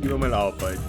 lieber mal arbeiten.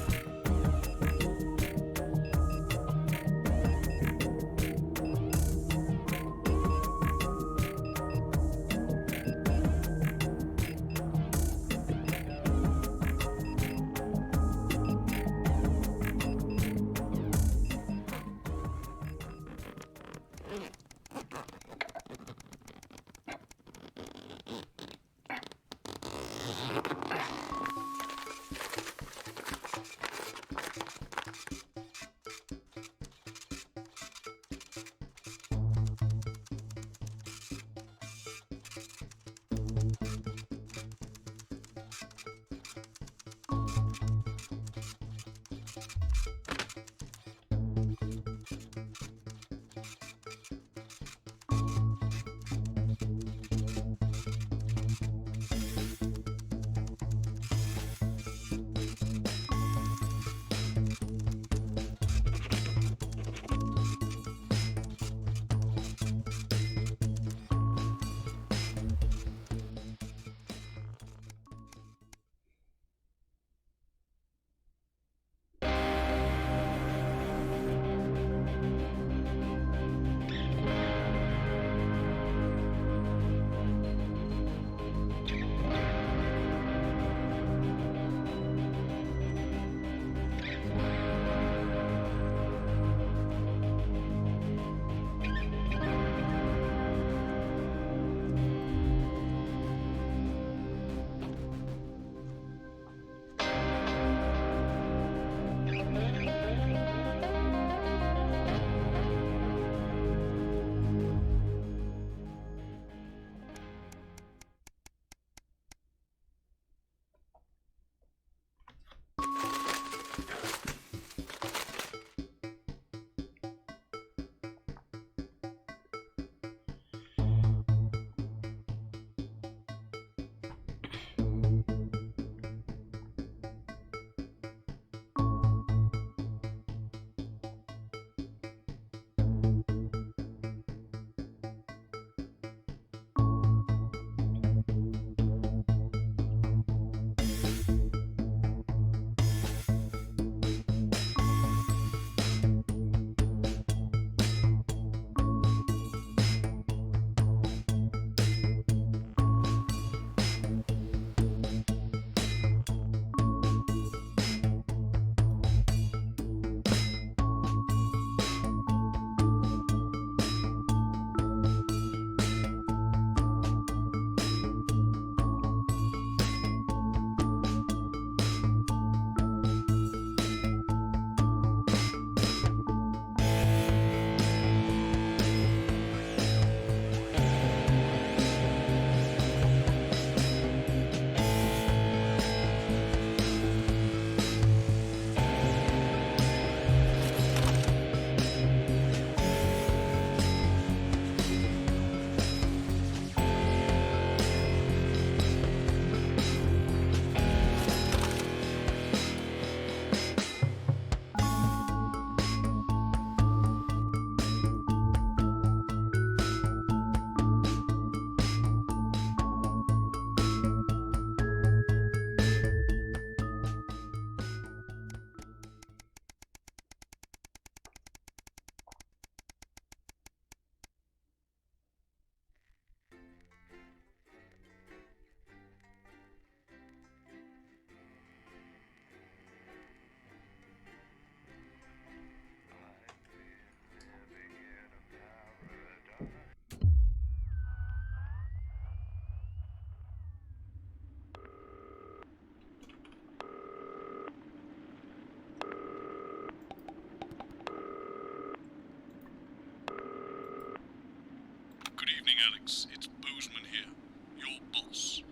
Good evening, Alex. It's Bozeman here, your boss.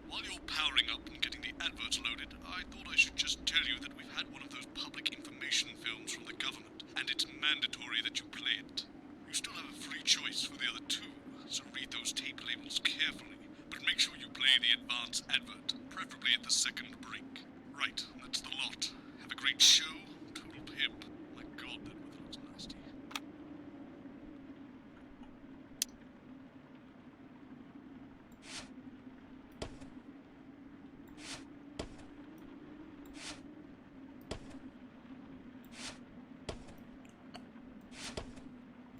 While you're powering up and getting the adverts loaded, I thought I should just tell you that we've had one of those public information films from the government, and it's mandatory that you play it. You still have a free choice for the other two, so read those tape labels carefully, but make sure you play the advance advert, preferably at the second break. Right, that's the lot. Have a great show, total pimp. My God, that weather looks nasty.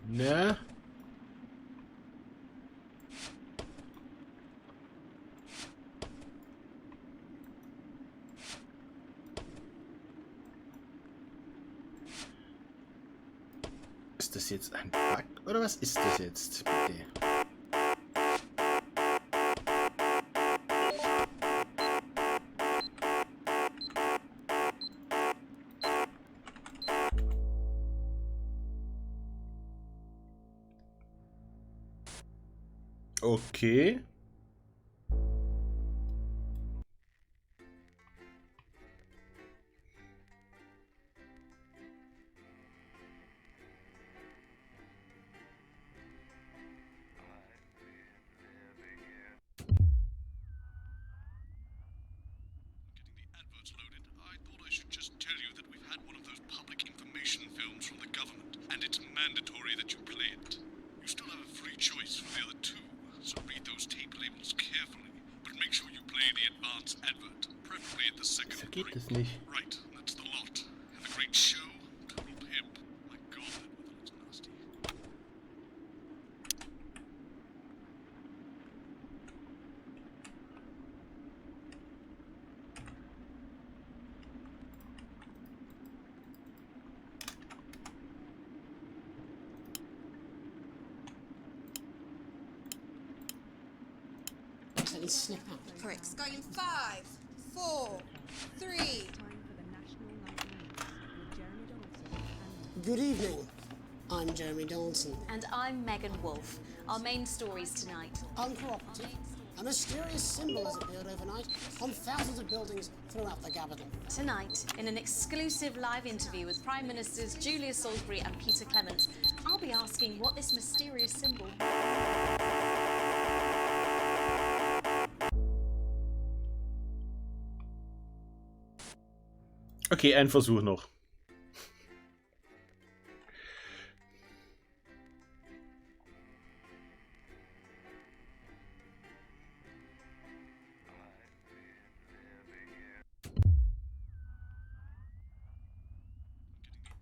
Ne? Ist das jetzt ein Bug oder was ist das jetzt? Bitte. Okay. Adverts loaded, I thought I should just tell you that we've had one of those public information films from the government, and it's mandatory that you play it. You still have a free choice for the other two, so read those tape labels carefully, but make sure you play the advance advert, preferably at the second So geht break. es nicht. Right, that's the lot. Have a great show. Total pimp. My God, that weather looks nasty. Any snip out. Correct. Going in 5, 4, 3. Good evening. I'm Jeremy Dawson. And I'm Megan Wolfe. Our main stories tonight. Uncooperative. A mysterious symbol has appeared overnight on thousands of buildings throughout the capital. Tonight, in an exclusive live interview with Prime Ministers Julia Salisbury and Peter Clement, I'll be asking what this mysterious symbol... Okay, ein Versuch noch.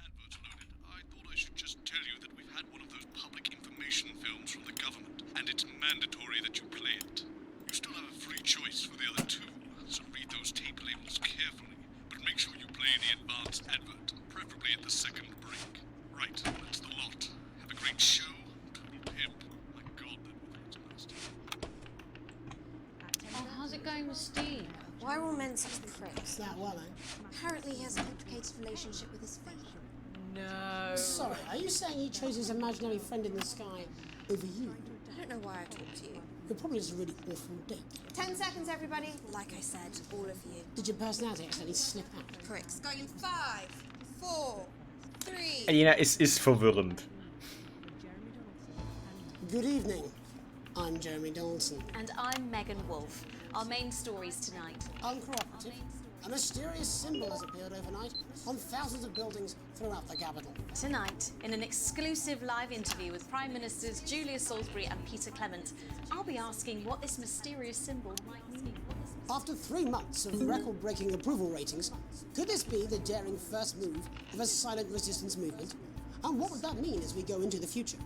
Adverts loaded. I thought I should just tell you that we've had one of those public information films from the government, and it's mandatory that you play it. You still have a free choice for the other two, so read those tape labels carefully, but make sure you play the advance advert, preferably at the second break. Right, that's the lot. Have a great show. Total pimp. My God, that weather looks nasty. Oh, how's it going with Steve? Why are all men such pricks? That well, eh? Apparently he has a complicated relationship with his feet. No. Sorry, are you saying he chose his imaginary friend in the sky over you? I don't know why I talk to you. You're probably just a really awful dick. 10 seconds, everybody. Like I said, all of you. Did your personality accidentally slip out? Correct. Going in 5, 4, 3. Ja, es ist verwirrend. Good evening. I'm Jeremy Dawson. And I'm Megan Wolfe. Our main stories tonight. Uncooperative. A mysterious symbol has appeared overnight on thousands of buildings throughout the capital. Tonight, in an exclusive live interview with Prime Ministers Julia Salisbury and Peter Clement, I'll be asking what this mysterious symbol might mean. After 3 months of record-breaking approval ratings, could this be the daring first move of a silent resistance movement? And what would that mean as we go into the future?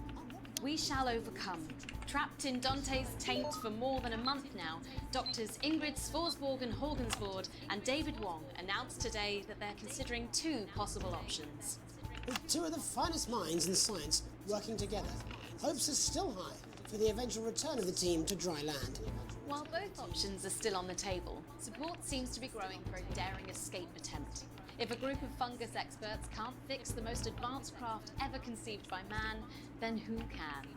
We shall overcome. Trapped in Dante's taint for more than a month now, doctors Ingrid Svorsborg-Horgensvoord and David Wong announced today that they're considering 2 possible options. With 2 of the finest minds in science working together, hopes are still high for the eventual return of the team to dry land. While both options are still on the table, support seems to be growing for a daring escape attempt. If a group of fungus experts can't fix the most advanced craft ever conceived by man, then who can?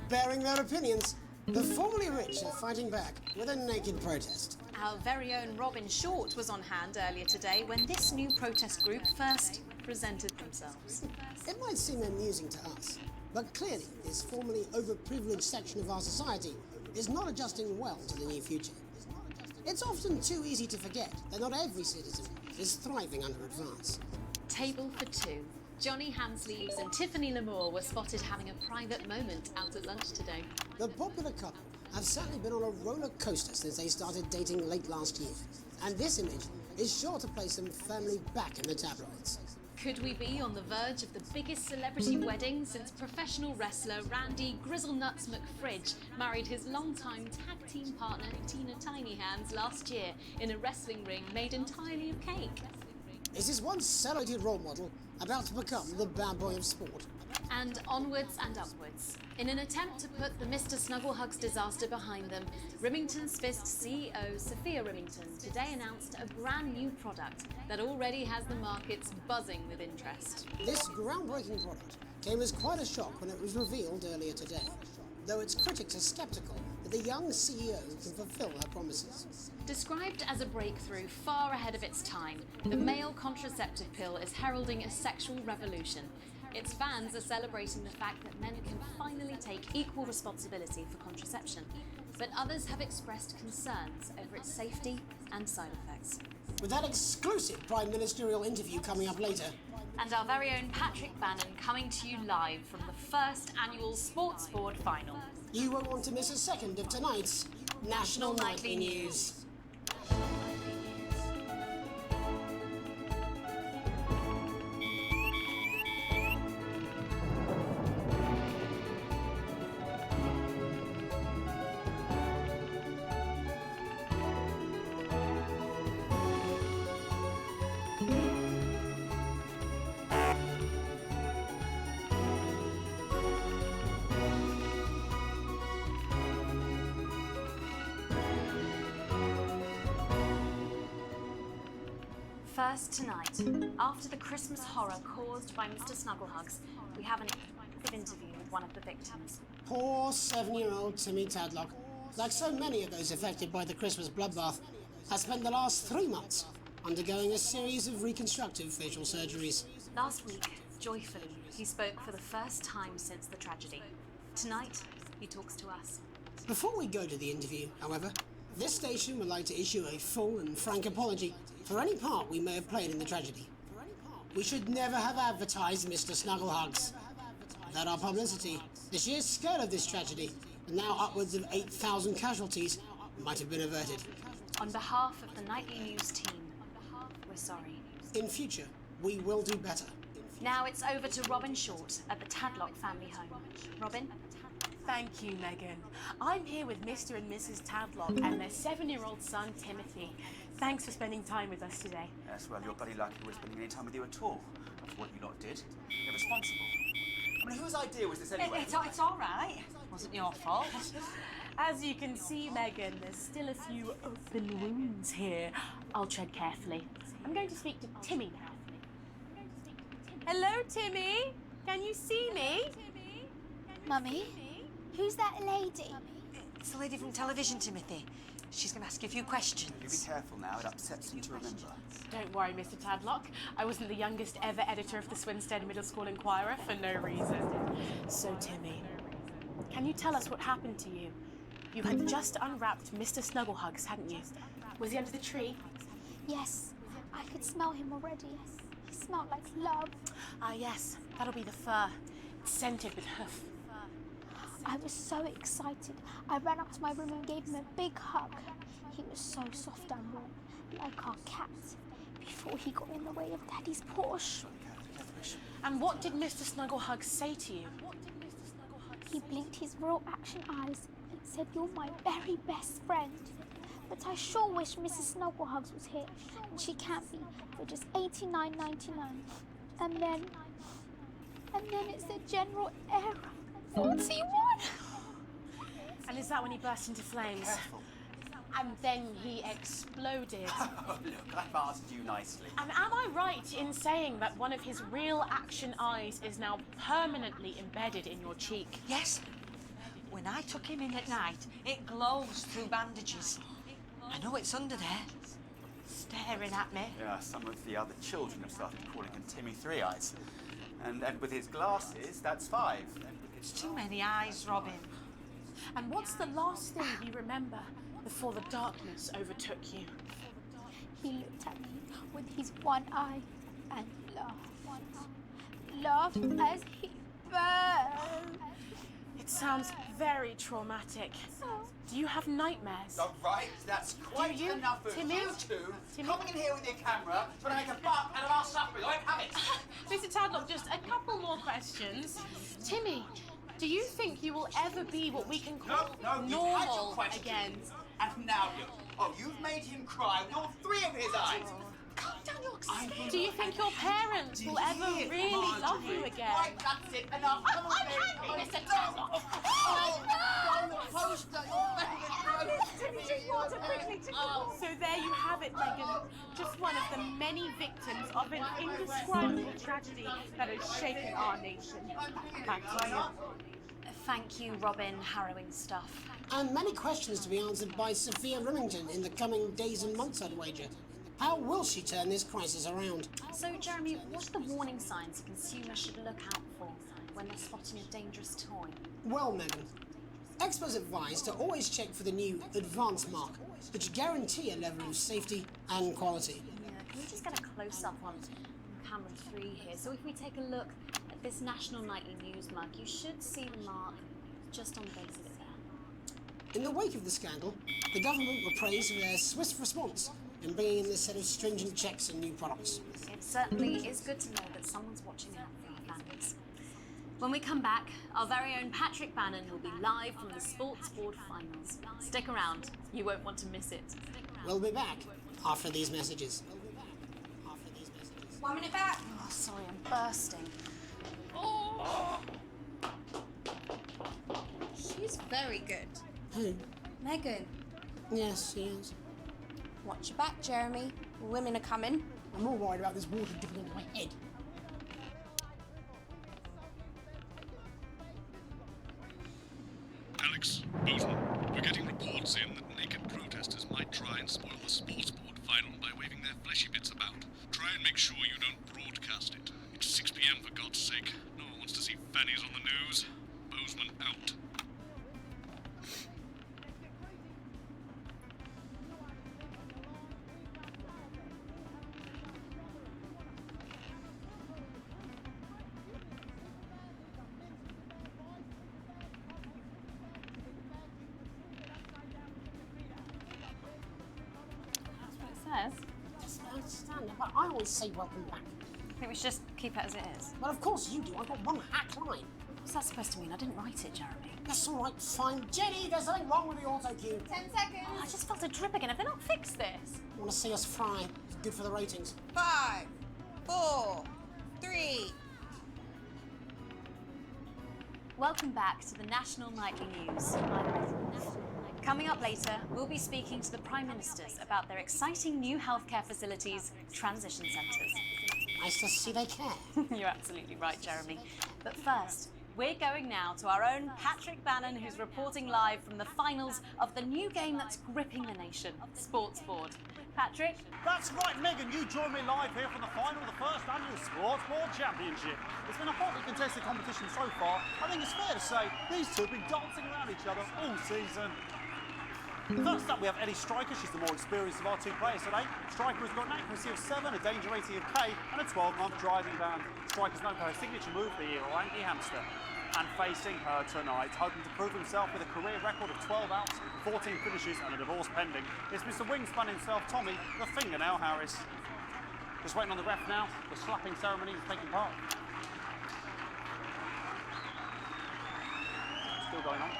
Bearing their opinions, the formerly rich are fighting back with a naked protest. Our very own Robin Short was on hand earlier today when this new protest group first presented themselves. It might seem amusing to us, but clearly this formerly overprivileged section of our society is not adjusting well to the new future. It's often too easy to forget that not every citizen is thriving under advance. Table for 2. Johnny Hansleaves and Tiffany Lamour were spotted having a private moment out at lunch today. The popular couple have certainly been on a roller coaster since they started dating late last year, and this image is sure to place them firmly back in the tabloids. Could we be on the verge of the biggest celebrity wedding since professional wrestler Randy Grizzlenuts McFridge married his longtime tag team partner Tina Tiny Hands last year in a wrestling ring made entirely of cake? Is this once celebrated role model about to become the bad boy of sport? And onwards and upwards. In an attempt to put the Mr. Snugglehugs disaster behind them, Rimington's Fist CEO Sophia Rimington today announced a brand new product that already has the markets buzzing with interest. This groundbreaking product came as quite a shock when it was revealed earlier today, though its critics are sceptical that the young CEO can fulfill her promises. Described as a breakthrough far ahead of its time, the male contraceptive pill is heralding a sexual revolution. Its fans are celebrating the fact that men can finally take equal responsibility for contraception, but others have expressed concerns over its safety and side effects. With that exclusive Prime Ministerial interview coming up later, And our very own Patrick Bannon coming to you live from the first annual Sports Board final. you won't want to miss a second of tonight's National Nightly News. First tonight, after the Christmas horror caused by Mr. Snugglehugs, we have an exclusive interview with one of the victims. Poor 7-year-old Timmy Tadlock, like so many of those affected by the Christmas bloodbath, has spent the last 3 months undergoing a series of reconstructive facial surgeries. Last week, joyfully, he spoke for the first time since the tragedy. Tonight, he talks to us. Before we go to the interview, however, this station would like to issue a full and frank apology for any part we may have played in the tragedy. We should never have advertised Mr. Snugglehugs. Without our publicity, the sheer scale of this tragedy, and now upwards of 8,000 casualties, might have been averted. On behalf of the Nightly News team, we're sorry. In future, we will do better. Now it's over to Robin Short at the Tadlock family home. Robin? Thank you, Megan. I'm here with Mr. and Mrs. Tadlock and their 7-year-old son, Timothy. Thanks for spending time with us today. Yes, well, you're bloody lucky we're spending any time with you at all. After what you lot did. Irresponsible. I mean, whose idea was this anyway? It's all right. Wasn't your fault. As you can see, Megan, there's still a few open wounds here. I'll tread carefully. I'm going to speak to Timmy now. Hello, Timmy. Can you see me? Mummy, who's that lady? It's the lady from television, Timothy. She's going to ask you a few questions. You be careful now, it upsets them to remember. Don't worry, Mr. Tadlock. I wasn't the youngest ever editor of the Swinstead Middle School Inquirer for no reason. So, Timmy, can you tell us what happened to you? You had just unwrapped Mr. Snugglehugs, hadn't you? Was he under the tree? Yes, I could smell him already. He smelled like love. Ah, yes, that'll be the fur. It's scented with hoof. I was so excited. I ran up to my room and gave him a big hug. He was so soft and warm, like our cat, before he got in the way of Daddy's Porsche. And what did Mr. Snugglehugs say to you? He blinked his real action eyes and said, "You're my very best friend." But I sure wish Mrs. Snugglehugs was here, and she can't be, for just $89.99. And then it's the general error. 41! And is that when he burst into flames? Careful. And then he exploded. Oh, look, I've asked you nicely. And am I right in saying that one of his real action eyes is now permanently embedded in your cheek? Yes. When I took him in at night, it glows through bandages. I know it's under there, staring at me. Yeah, some of the other children have started calling him Timmy Three Eyes. And with his glasses, that's 5. It's too many eyes, Robin. And what's the last thing you remember before the darkness overtook you? He looked at me with his one eye and laughed. Laughed as he burned. It's sounds very traumatic. Do you have nightmares? All right, that's quite you, enough of Timmy? you two Timmy? coming in here with your camera, trying to make a buck out of our suffering. I won't have it. Mr. Tadlock, just a couple more questions. Timmy, do you think you will ever be what we can call No, you've had your normal questions. again? And now you. Oh, you've made him cry with all three of his eyes. Calm down, your Do you think your parents will ever really love you again? Right, that's it. Enough. Come on, I'm happy, Mr. Tadlock. So there you have it, Megan. Just one of the many victims of an indescribable tragedy that has shaken our nation. Back to you. Thank you, Robin. Harrowing stuff. And many questions to be answered by Sophia Remington in the coming days and months, I'd wager. How will she turn this crisis around? So, Jeremy, what are the warning signs a consumer should look out for when they're spotting a dangerous toy? Well, Megan, experts advise to always check for the new advanced mark, which guarantee a level of safety and quality. Yeah, can we just get a close-up on camera 3 here? So if we take a look at this National Nightly News mug, you should see the mark just on the base of it there. In the wake of the scandal, the government were praised for their swift response in bringing in this set of stringent checks and new products. It certainly is good to know that someone's watching out for our families. When we come back, our very own Patrick Bannon will be live from the Sports Board Finals. Stick around, you won't want to miss it. We'll be back after these messages. 1 minute back. Oh, sorry, I'm bursting. She's very good. Who? Megan, Yes, she is. watch your back, Jeremy. Women are coming. I'm more worried about this water dripping into my head. Alex, Bozeman, we're getting reports in that naked protesters might try and spoil the sports board final by waving their fleshy bits about. Try and make sure you don't broadcast it. It's 6 p.m. for God's sake. No one wants to see fannies on the news. Bozeman out. That's what it says. Yes, I understand, but I always say welcome back. I think we should just keep it as it is. Well, of course you do. I've got one hack line. What's that supposed to mean? I didn't write it, Jeremy. That's all right, fine. Jenny, there's something wrong with the auto cue. 10 seconds. I just felt a drip again. Have they not fixed this? Want to see us fry? It's good for the ratings. 5, 4, 3. Welcome back to the National Nightly News. Coming up later, we'll be speaking to the Prime Ministers about their exciting new healthcare facilities, transition centres. Nice to see they care. You're absolutely right, Jeremy. But first, we're going now to our own Patrick Bannon, who's reporting live from the finals of the new game that's gripping the nation, Sports Board. Patrick? That's right, Megan. You join me live here from the final of the first annual Sports Board Championship. It's been a hotly contested competition so far. I think it's fair to say these two have been dancing around each other all season. First up, we have Eddie Stryker. She's the more experienced of our two players today. Stryker has got an accuracy of 7, a danger rating of K, and a 12-month driving ban. Stryker's known for her signature move the year, Oranky Hamster. And facing her tonight, hoping to prove himself with a career record of 12 outs, 14 finishes, and a divorce pending, is Mr. Wingspan himself, Tommy, the Fingernail Harris. Just waiting on the ref now. The slapping ceremony is taking part. Still going on.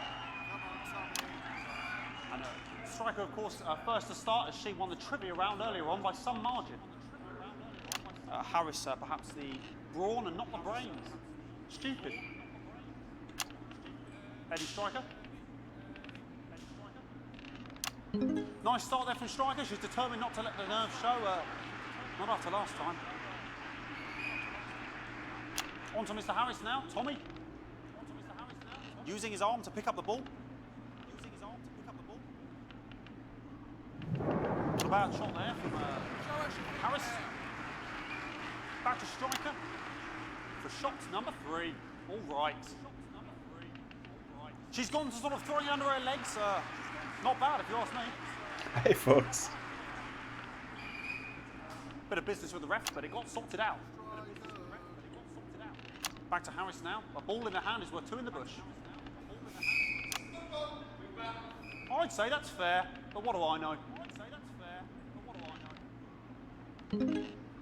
And Stryker, of course, first to start as she won the trivia round earlier on by some margin. Harris, perhaps the brawn and not the brains. Stupid. Eddie Stryker. Nice start there from Stryker. She's determined not to let the nerves show. Not after last time. On to Mr. Harris now. Tommy. Using his arm to pick up the ball. Not a bad shot there from Harris. Back to Stryker for shot number 3. All right. She's gone to sort of throwing under her legs. Not bad if you ask me. Hey, folks. Bit of business with the ref, but it got sorted out. Back to Harris now. A ball in the hand is worth 2 in the bush. I'd say that's fair, but what do I know?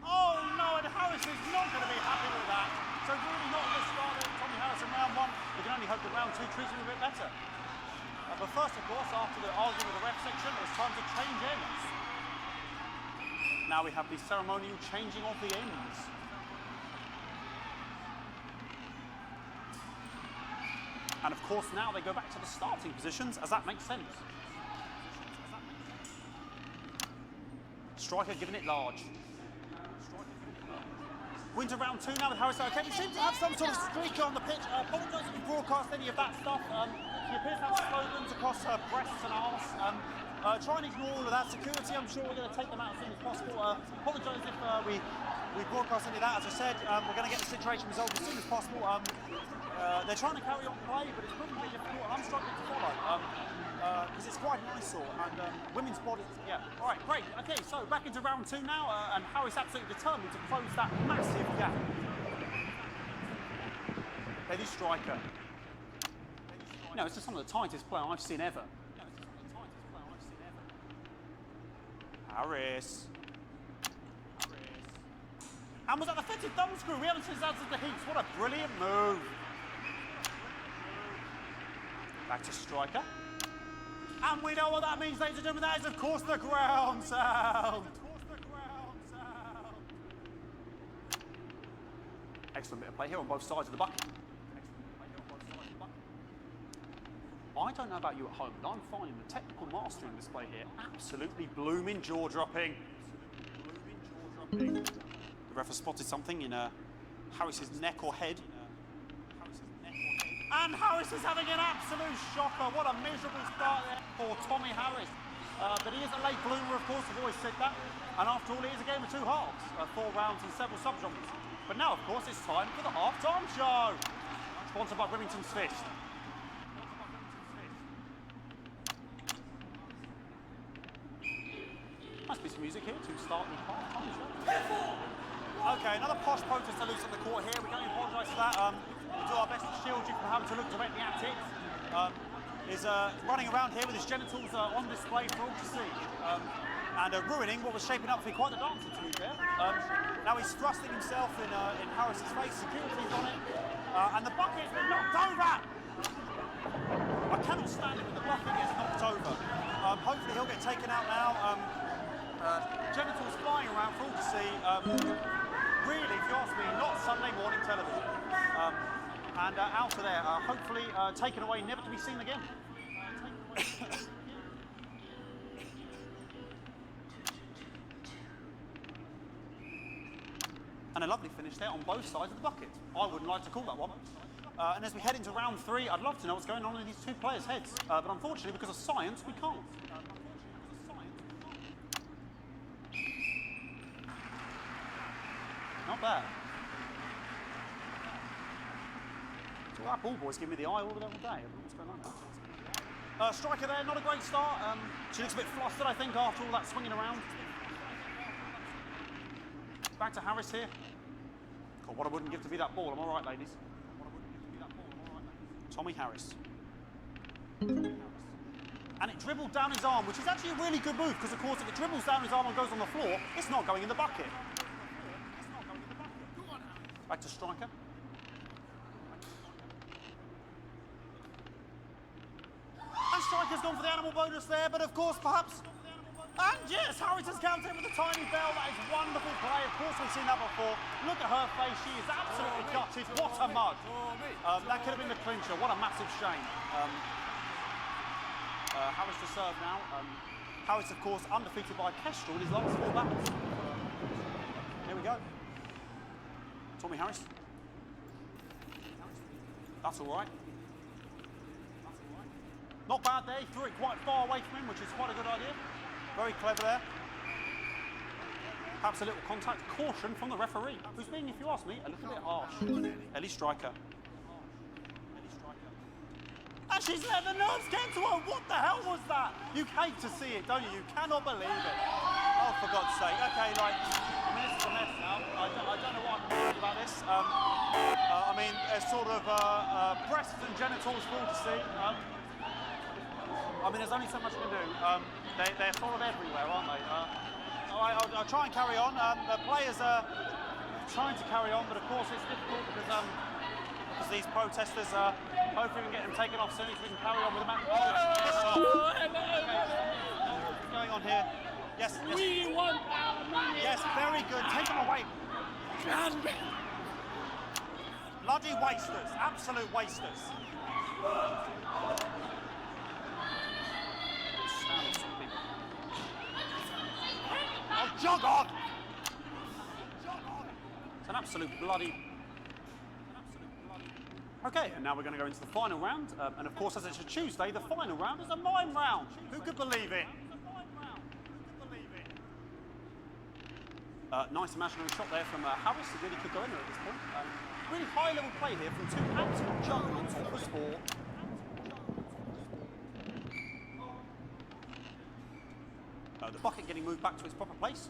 Oh no, and Harris is not going to be happy with that. So really not a good start there, Tommy Harris in round one. We can only hope that round two treats him a bit better. But first, of course, after the arguing with the ref section, it's time to change ends. Now we have the ceremonial changing of the ends. And of course, now they go back to the starting positions, as that makes sense. Striker giving it large. We're into round two now with Harris. Okay, we seem to have some sort of streaker on the pitch. Apologise if we broadcast any of that stuff. She appears to have slogans across her breasts and arse. Try and ignore all of that. Security, I'm sure we're going to take them out as soon as possible. Apologise if we broadcast any of that. As I said, we're going to get the situation resolved as soon as possible. They're trying to carry on play, but it's proving a bit difficult, and I'm struggling to follow. Because it's quite an eyesore, and women's bodies, yeah. All right, great. Okay, so back into round two now, and Harris absolutely determined to close that massive gap. Lady striker. No, it's just some of the tightest play I've seen ever. Harris. And was that the fitted thumb screw? We haven't seen that since the heats. What a brilliant move. Back to striker. And we know what that means, ladies and gentlemen. That is, of course, the ground sound. Excellent bit of play here on both sides of the bucket. I don't know about you at home, but I'm finding the technical mastering display here absolutely blooming jaw-dropping. The ref has spotted something in Harris's neck or head. And Harris is having an absolute shocker. What a miserable start there for Tommy Harris. But he is a late bloomer, of course, I've always said that. And after all, it is a game of two halves, 4 rounds and several subgenres. But now, of course, it's time for the half-time show. Sponsored by Remington's Fist. Must be some music here to start the half-time show. Okay, another posh protester loose on the court here. We can only apologise for that. We do our best to shield you from having to look directly at it. Is running around here with his genitals on display for all to see. And ruining what was shaping up to be quite a dancer, to be fair. Now he's thrusting himself in Harris's face. Security's on it. And the bucket's been knocked over! I cannot stand it when the bucket gets knocked over. Hopefully he'll get taken out now. Genitals flying around for all to see. Really, if you ask me, not Sunday morning television. And out of there, hopefully taken away, never to be seen again. And a lovely finish there on both sides of the bucket. I wouldn't like to call that one. And as we head into round three, I'd love to know what's going on in these two players' heads. But unfortunately, because of science, we can't. Not bad. So that ball boy's giving me the eye all the day. I don't know what's going on there. Striker there, not a great start. She looks a bit flustered, I think, after all that swinging around. Back to Harris here. God, what I wouldn't give to be that ball. I'm all right, ladies. Tommy Harris. And it dribbled down his arm, which is actually a really good move, because, of course, if it dribbles down his arm and goes on the floor, it's not going in the bucket. Back to striker. And striker's gone for the animal bonus there, but of course, perhaps... And yes, Harris has counted with a tiny bell. That is wonderful play. Of course, we've seen that before. Look at her face. She is absolutely gutted. What a mug. That could have been the clincher. What a massive shame. Harris to serve now. Harris, of course, undefeated by Kestrel in his last 4 battles. Here we go. Tommy Harris. That's all right. Not bad there. He threw it quite far away from him, which is quite a good idea. Very clever there. Perhaps a little contact. Caution from the referee, who's being, if you ask me, a little bit harsh. Ellie Striker. And she's let the nerves get to her. What the hell was that? You hate to see it, don't you? You cannot believe it. Oh, for God's sake. Okay, like, I mean, this is a mess now. I don't know what I'm doing about this. I mean, there's sort of breasts and genitals for all to see. I mean, there's only so much you can do. They're sort of everywhere, aren't they? I'll try and carry on. The players are trying to carry on, but of course it's difficult because these protesters, hopefully we can get them taken off soon so we can carry on with the match. What's going on here? Yes, yes. We want our money. Yes, very good. Take them away. Bloody wasters, absolute wasters. Oh, jog on! It's an absolute bloody... Okay, and now we're going to go into the final round. And of course, as it's a Tuesday, the final round is a mime round. Who could believe it? Nice imaginary shot there from Harris. It really could go in there at this point. Really high-level play here from two absolute juggernauts of the sport. The bucket getting moved back to its proper place.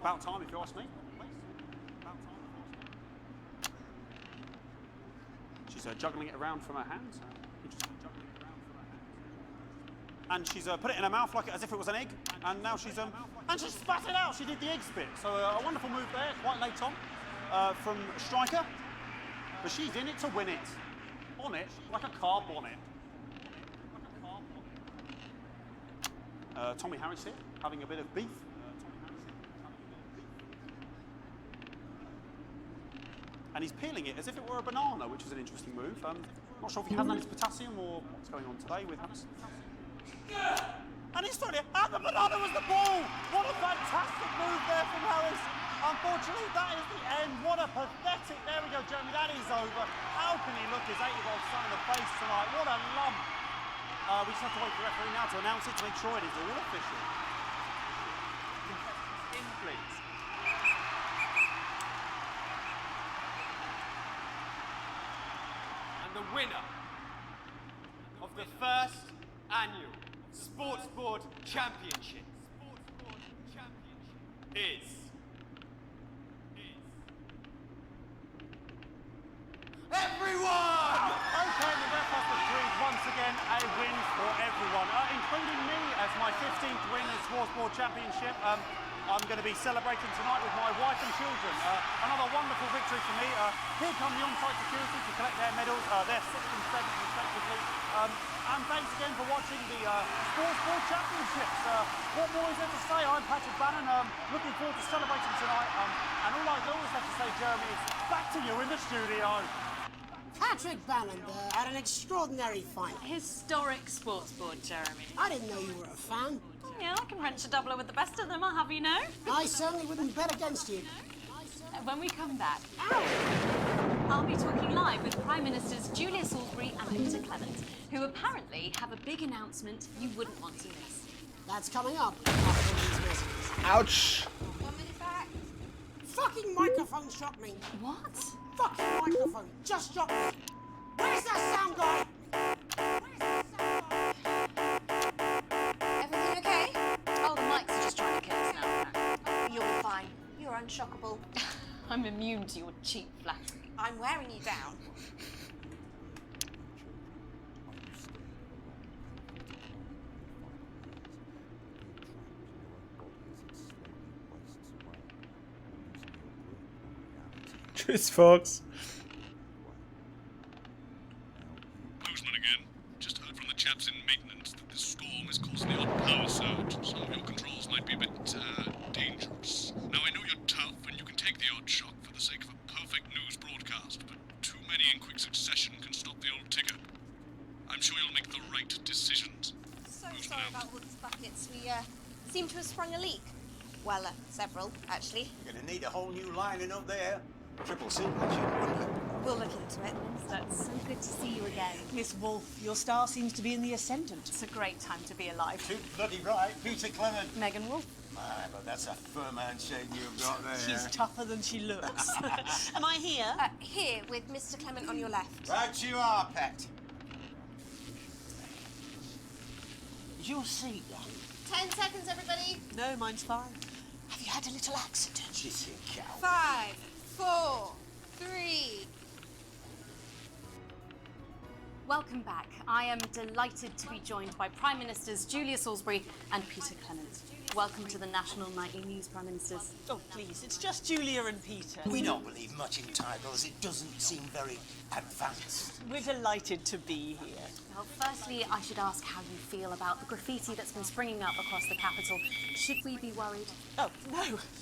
About time, if you ask me. She's juggling it around from her hands. And she's put it in her mouth like as if it was an egg. And now she's and she spat it out. She did the egg spit. So a wonderful move there, quite late on, from striker. But she's in it to win it. On it, like a car bonnet. Tommy Harris here, having a bit of beef. And he's peeling it as if it were a banana, which is an interesting move. Not sure if he has any potassium or what's going on today with Harris. And he's throwing it, and the banana was the ball! What a fantastic move there from Harris. Unfortunately, that is the end. What a pathetic, there we go, Jeremy, that is over. How can he look his 8-year-old son in the face tonight? What a lump. We just have to wait for the referee now to announce it to make sure it is all official. In, please. And the winner of the first annual Sports Board Championship is everyone! Okay, the ref has agreed once again a win for everyone, including me as my 15th win in the Sports Board Championship. I'm going to be celebrating tonight with my wife and children. Another wonderful victory for me. Here come the on-site security to collect their medals. They're 6th and 7th respectively. And thanks again for watching the Sports Board Championships. What more is there to say? I'm Patrick Bannon. Looking forward to celebrating tonight. And all I always have to say, Jeremy, is back to you in the studio. Patrick Bannon had an extraordinary final. Historic sports board, Jeremy. I didn't know you were a fan. Yeah, I can wrench a doubler with the best of them, I'll have you know. I certainly wouldn't bet against you. When we come back, I'll be talking live with Prime Ministers Julia Salisbury and Peter Clement, who apparently have a big announcement you wouldn't want to miss. That's coming up after these messages. Ouch! 1 minute back. Fucking microphone shot me. What? Fucking microphone just shot me. Where's that sound guy? Everything okay? Oh, the mics are just trying to kill us now. You'll be fine. You're unshockable. I'm immune to your cheap flattery. I'm wearing you down. Tschüss, Fox. Boozman again. Just heard from the chaps in maintenance that this storm is causing the odd power surge. Some of your controls might be a bit, dangerous. Now, I know you're tough and you can take the odd shock for the sake of a perfect news broadcast, but too many in quick succession can stop the old ticker. I'm sure you'll make the right decisions. So sorry about all these buckets. We seem to have sprung a leak. Well, several, actually. You're gonna need a whole new lining up there. Triple single, wouldn't it? We'll look into it. That's so good to see you again. Miss Wolf, your star seems to be in the ascendant. It's a great time to be alive. Too bloody right, Peter Clement. Megan Wolf. Ah, but that's a firm handshake you've got there. She's tougher than she looks. Am I here? Here, with Mr. Clement on your left. Right you are, pet. Is your seat down? 10 seconds, everybody. No, mine's fine. Have you had a little accident? She's a cow. 5, 4, 3. Welcome back. I am delighted to be joined by Prime Ministers Julia Salisbury and Peter Clement. Welcome to the National Nightly News, Prime Ministers. Oh, please, it's just Julia and Peter. We don't believe much in titles. It doesn't seem very advanced. We're delighted to be here. Well, firstly, I should ask how you feel about the graffiti that's been springing up across the capital. Should we be worried? Oh,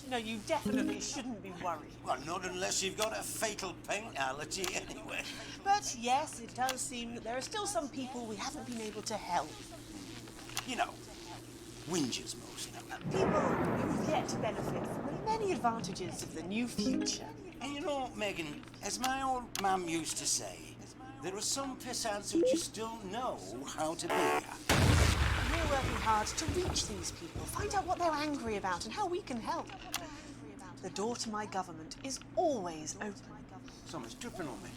no, you definitely shouldn't be worried. Well, not unless you've got a fatal paint allergy anyway. But yes, it does seem that there are still some people we haven't been able to help. You know, whingers mostly. People who've yet to benefit from the many advantages of the new future. And you know, Megan, as my old mum used to say, there are some pissants who just don't know how to be happy. And we're working hard to reach these people, find out what they're angry about and how we can help. The door to my government is always open. Someone's dripping on me.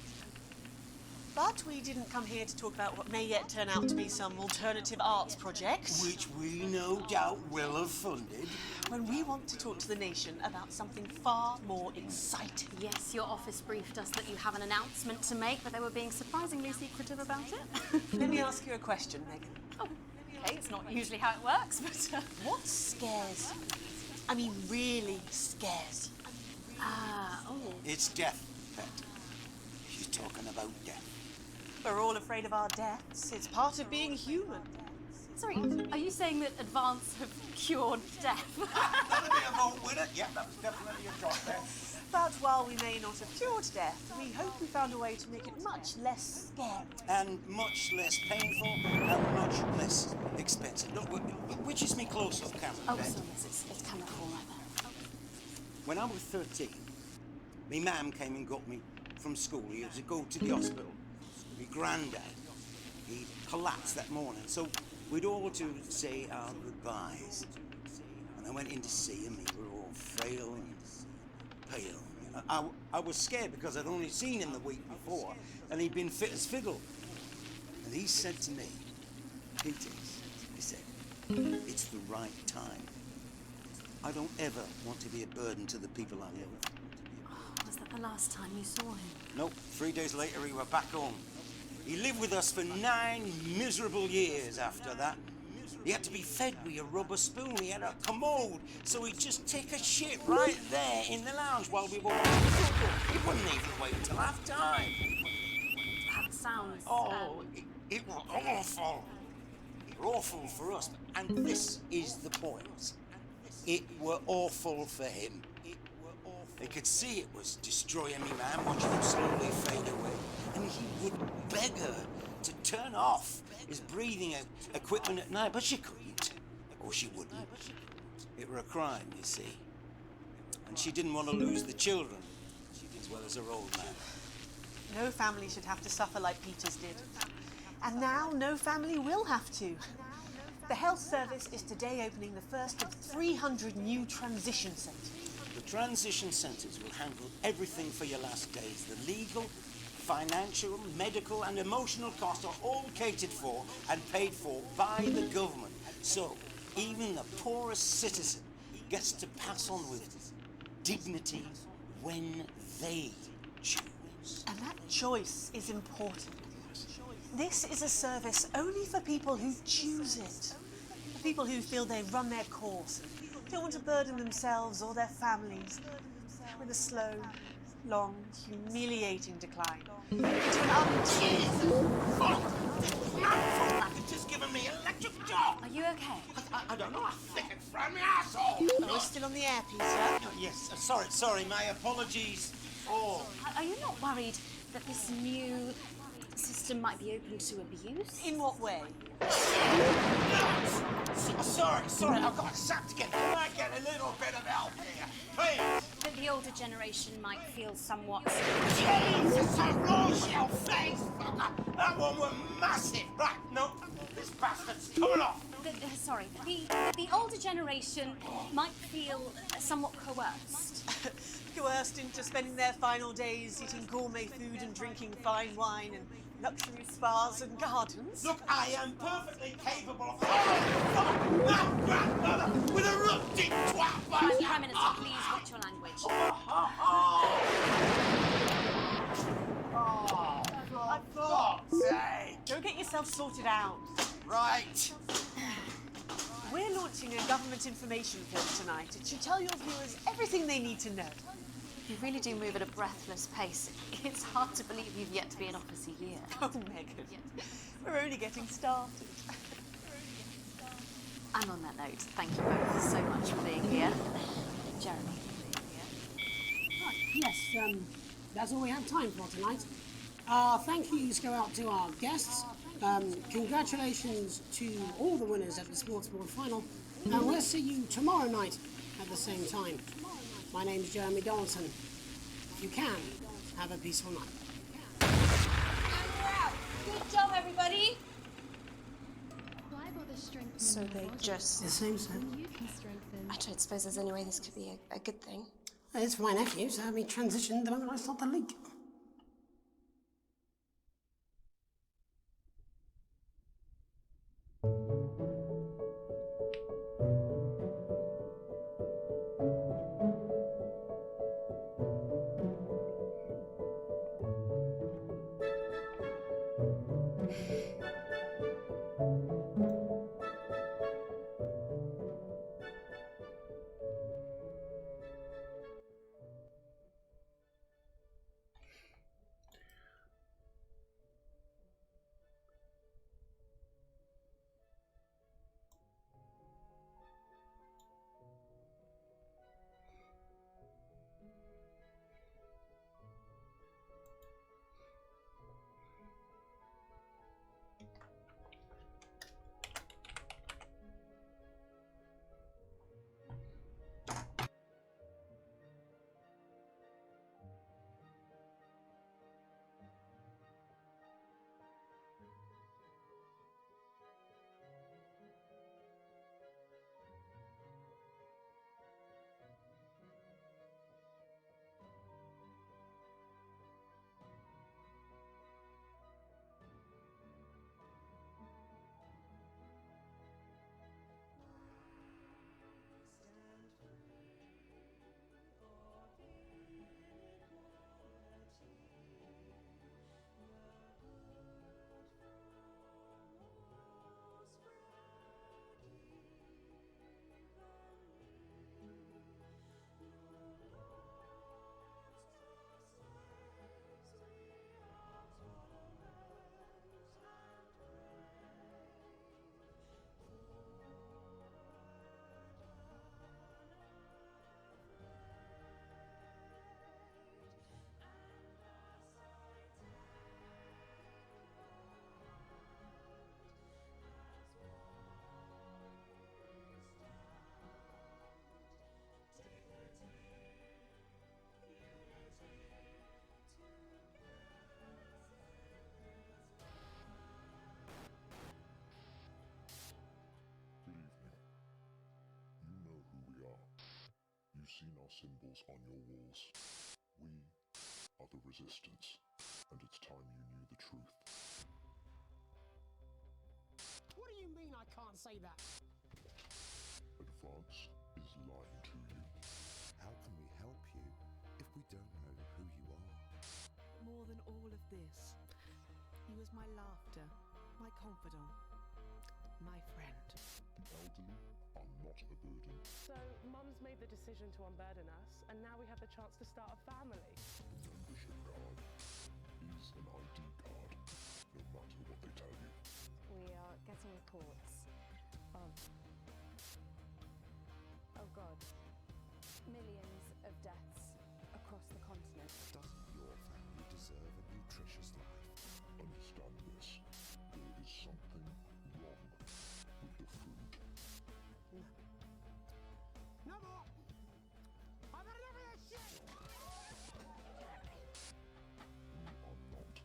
But we didn't come here to talk about what may yet turn out to be some alternative arts project. Which we no doubt will have funded. When we want to talk to the nation about something far more exciting. Yes, your office briefed us that you have an announcement to make, but they were being surprisingly secretive about it. Let me ask you a question, Megan. Oh, okay, it's not usually how it works, but... What scares you? I mean, really scares you? It's death, Pet. She's talking about death. We're all afraid of our deaths. It's part of being human. Sorry, are you saying that advance have cured death? That'll be a vote winner. Yeah, that was definitely a drop there. But while we may not have cured death, we hope we found a way to make it much less scary. And much less painful and much less expensive. Look, which is me close up camera, Oh, Pet? sorry, it's camera call right there. When I was 13, me mam came and got me from school. He had to go to the hospital. My granddad, he collapsed that morning, so we'd all to say our goodbyes. And I went in to see him. He were all frail and pale. I was scared because I'd only seen him the week before, and he'd been fit as fiddle. And he said to me, Peter, he said, it's the right time. I don't ever want to be a burden to the people I love. Was that the last time you saw him? Nope, 3 days later he were back home. He lived with us for 9 miserable years after that. He had to be fed with a rubber spoon. He had a commode, so he'd just take a shit right there in the lounge while we were watching football. He wouldn't even wait until half time. That sounds... It was awful. It were awful for us, and this is the point. It were awful for him. They could see it was destroying me, man, watching him slowly fade away. And he would beg her to turn off his breathing equipment at night, but she couldn't. Or she wouldn't. It were a crime, you see. And she didn't want to lose the children, as well as her old man. No family should have to suffer like Peter's did. And now no family will have to. The health service is today opening the first of 300 new transition centres. The transition centres will handle everything for your last days. The legal, financial, medical and emotional costs are all catered for and paid for by the government. So even the poorest citizen gets to pass on with dignity when they choose. And that choice is important. This is a service only for people who choose it. For people who feel they've run their course, don't want to burden themselves or their families with a slow, long, humiliating decline. To It's just giving me electric shock. Are you okay? I don't know. I think it's from my asshole. We're still on the air, Peter. Yes, sorry. My apologies. Oh. Are you not worried that this new system might be open to abuse? In what way? Sorry, I've got sapped again. Can I get a little bit of help here, please? That the older generation might feel somewhat... Jesus, a roll-shell face, fucker! That one was massive! Right, no, this bastard's coming off! The older generation might feel somewhat coerced. Coerced into spending their final days eating gourmet food and drinking fine wine and luxury spas and gardens. Look, I am perfectly capable of... Oh, that grandmother with a rusty twat! Prime Minister, please watch your language. For God's sake! yourself sorted out. Right. We're launching a government information film tonight. It should tell your viewers everything they need to know. You really do move at a breathless pace. It's hard to believe you've yet to be in office a year. Oh, Megan, we're only getting started. And on that note, thank you both so much for being here. Jeremy. Right, yes, that's all we have time for tonight. Thank yous go out to our guests. Congratulations to all the winners at the Sports Board final. And we'll see you tomorrow night at the same time. My name's Jeremy Donaldson. If you can, have a peaceful night. And we're out. Good job, everybody. So they just... The same, sir. I don't suppose there's any way this could be a good thing. It's for my nephew, so we transitioned the moment I start the leak. Seen our symbols on your walls. We are the resistance, and it's time you knew the truth. What do you mean I can't say that? Advance is lying to you. How can we help you if we don't know who you are? More than all of this, he was my laughter, my confidant, my friend. The elderly are not a burden. So, Mum's made the decision to unburden us, and now we have the chance to start a family. The membership card is an ID card, no matter what they tell you. We are getting reports of, oh God, millions of deaths across the continent. Doesn't your family deserve a nutritious life? Understand this. There is something wrong with the food. No more! I've had enough of this shit! We are not afraid.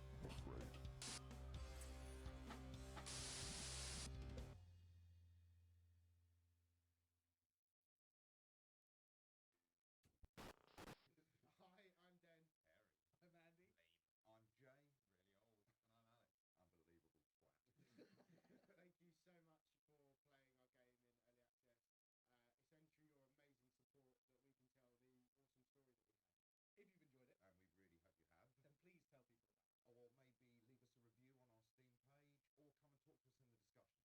us in the discussion.